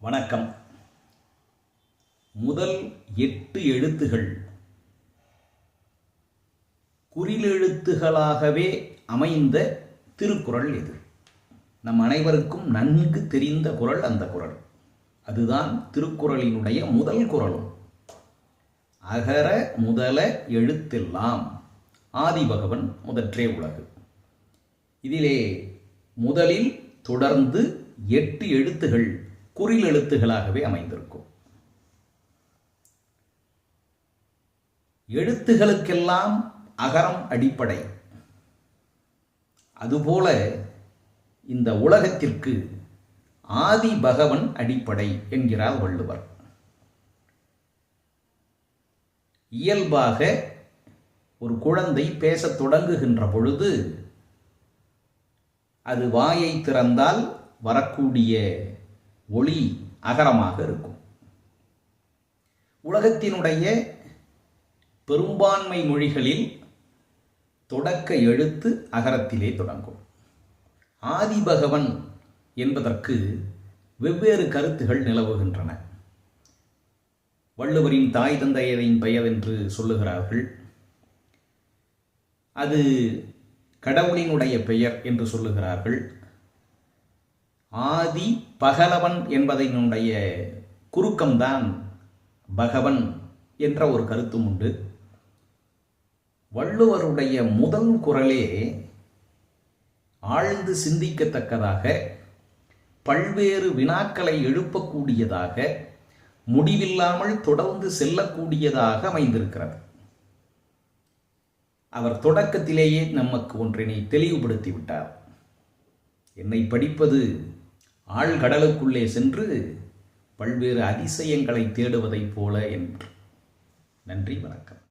வணக்கம். முதல் 8 எழுத்துகள் குறிலெழுத்துகளாகவே அமைந்த திருக்குறள் இது. நம் அனைவருக்கும் நன்கு தெரிந்த குறள் அந்த குறள். அதுதான் திருக்குறளினுடைய முதல் குறளும். அகர முதல எழுத்தெல்லாம் ஆதிபகவன் முதற்றே உலகு. இதிலே முதலில் தொடர்ந்து 8 எழுத்துகள் குறிலெழுத்துகளாகவே அமைந்திருக்கும். எழுத்துகளுக்கெல்லாம் அகரம் அடிப்படை. அதுபோல இந்த உலகத்திற்கு ஆதி பகவன் அடிப்படை என்கிறார் வள்ளுவர். இயல்பாக ஒரு குழந்தை பேசத் தொடங்குகின்ற பொழுது அது வாயை திறந்தால் வரக்கூடிய ஒளி அகரமாக இருக்கும். உலகத்தினுடைய பெரும்பான்மை மொழிகளில் தொடக்க எழுத்து அகரத்திலே தொடங்கும். ஆதிபகவன் என்பதற்கு வெவ்வேறு கருத்துகள் நிலவுகின்றன. வள்ளுவரின் தாய் தந்தையரின் பெயர் என்று சொல்லுகிறார்கள். அது கடவுளினுடைய பெயர் என்று சொல்லுகிறார்கள். ஆதி பகலவன் என்பதனுடைய குறுக்கம்தான் பகவன் என்ற ஒரு கருத்தும் உண்டு. வள்ளுவருடைய முதல் குறளே ஆழ்ந்து சிந்திக்கத்தக்கதாக, பல்வேறு வினாக்களை எழுப்பக்கூடியதாக, முடிவில்லாமல் தொடர்ந்து செல்லக்கூடியதாக அமைந்திருக்கிறது. அவர் தொடக்கத்திலேயே நமக்கு ஒன்றினை தெளிவுபடுத்திவிட்டார். என்னை படிப்பது ஆழ்கடலுக்குள்ளே சென்று பல்வேறு அதிசயங்களை தேடுவதைப் போல என்று. நன்றி, வணக்கம்.